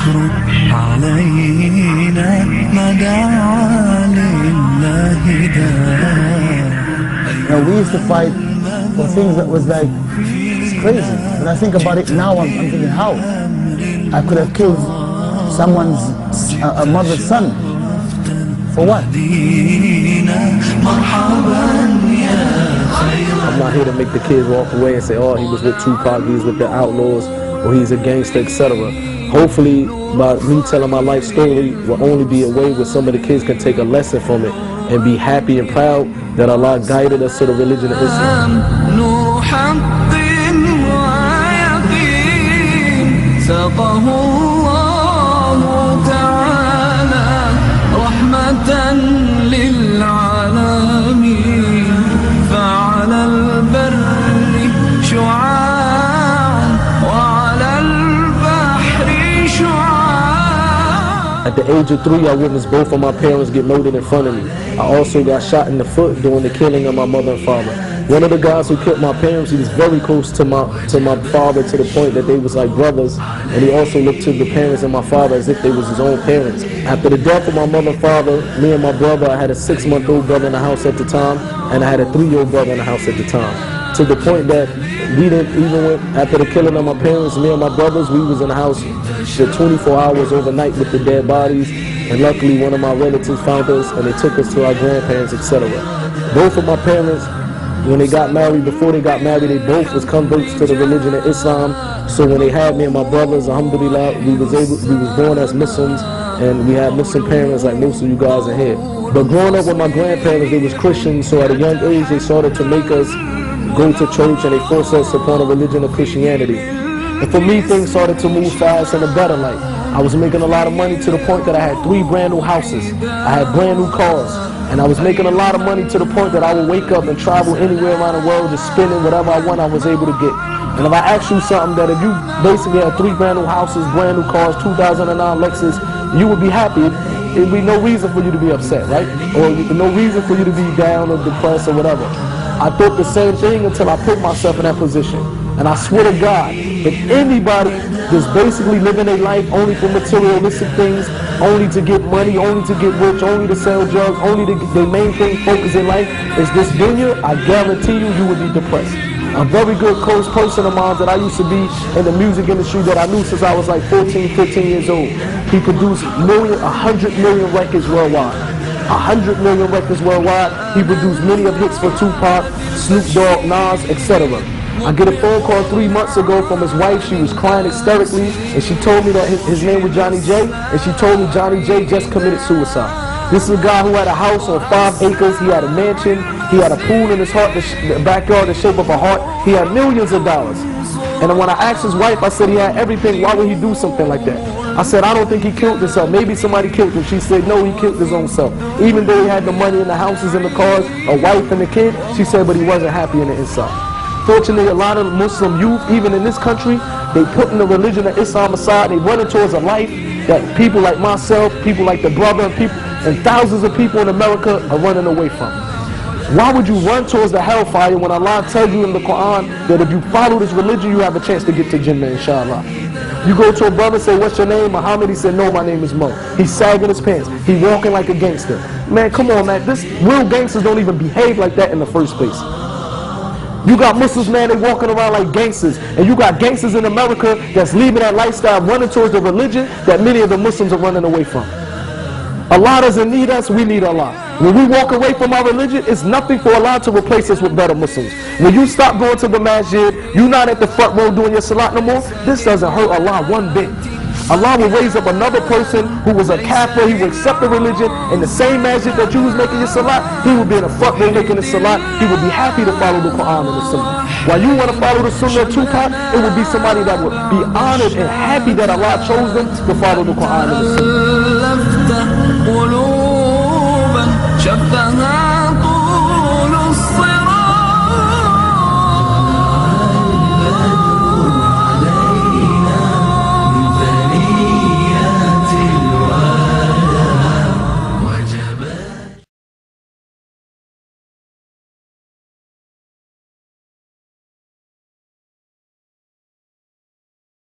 الشكر علينا ما دعا لله داع. We used to fight for things that was like, it's crazy. When I think about it now, I'm thinking how? I could have killed someone's a mother's son. For what? I'm not here to make the kids walk away and say, oh, he was with Tupac, he was with the Outlaws, or he's a gangster, etc. Hopefully, by me telling my life story will only be a way where some of the kids can take a lesson from it and be happy and proud that Allah guided us to the religion of Islam. At the age of 3, I witnessed both of my parents get murdered in front of me. I also got shot in the foot during the killing of my mother and father. One of the guys who killed my parents, he was very close to my father to the point that they was like brothers, and he also looked to the parents of my father as if they was his own parents. After the death of my mother and father, me and my brother, I had a 6-month-old brother in the house at the time, and I had a 3-year-old brother in the house at the time. To the point that we didn't even, after the killing of my parents, me and my brothers, we was in the house for 24 hours overnight with the dead bodies, and luckily one of my relatives found us and they took us to our grandparents, etc. Both of my parents, when they got married, before they got married, they both was converts to the religion of Islam. So when they had me and my brothers, alhamdulillah, we was born as Muslims, and we had Muslim parents like most of you guys in here. But growing up with my grandparents, they was Christians, so at a young age they started to make us go to church, and they forced us upon a religion of Christianity. And for me, things started to move fast in a better light. I was making a lot of money to the point that I had 3 brand new houses. I had brand new cars. And I was making a lot of money to the point that I would wake up and travel anywhere around the world, just spending whatever I want I was able to get. And if I asked you something, that if you basically had 3 brand new houses, brand new cars, 2009 Lexus, you would be happy. It'd be no reason for you to be upset, right? Or no reason for you to be down or depressed or whatever. I thought the same thing until I put myself in that position. And I swear to God, if anybody just basically living their life only for materialistic things, only to get money, only to get rich, only to sell drugs, only to get their main thing focus in life is this dunya, I guarantee you, you would be depressed. A very good close person of mine that I used to be in the music industry that I knew since I was like 14, 15 years old. He produced 100 million records worldwide. 100 million records worldwide. He produced many of hits for Tupac, Snoop Dogg, Nas, etc. I get a phone call 3 months ago from his wife. She was crying hysterically, and she told me that his name was Johnny J, and she told me Johnny J just committed suicide. This is a guy who had a house on 5 acres. He had a mansion. He had a pool in his the backyard, the shape of a heart. He had millions of dollars. And when I asked his wife, I said he had everything. Why would he do something like that? I said, I don't think he killed himself. Maybe somebody killed him. She said, no, he killed his own self. Even though he had the money and the houses and the cars, a wife and a kid, she said, but he wasn't happy in the inside. Fortunately, a lot of Muslim youth, even in this country, they putting the religion of Islam aside. They running towards a life that people like myself, people like the brother, and thousands of people in America are running away from. Why would you run towards the hellfire when Allah tells you in the Quran that if you follow this religion, you have a chance to get to Jannah, inshallah? You go to a brother and say, what's your name? Muhammad. He said, no, my name is Mo. He's sagging his pants. He's walking like a gangster. Man, come on, man. Real gangsters don't even behave like that in the first place. You got Muslims, man, they walking around like gangsters. And you got gangsters in America that's leaving that lifestyle, running towards the religion that many of the Muslims are running away from. Allah doesn't need us, we need Allah. When we walk away from our religion, it's nothing for Allah to replace us with better Muslims. When you stop going to the masjid, you're not at the front row doing your salat no more, this doesn't hurt Allah one bit. Allah will raise up another person who was a kafir, he will accept the religion, in the same masjid that you was making your salat, he will be in the front row making the salat, he will be happy to follow the Quran and the Sunnah. While you want to follow the Sunnah of Tupac, it will be somebody that would be honored and happy that Allah chose them to follow the Quran and the Sunnah.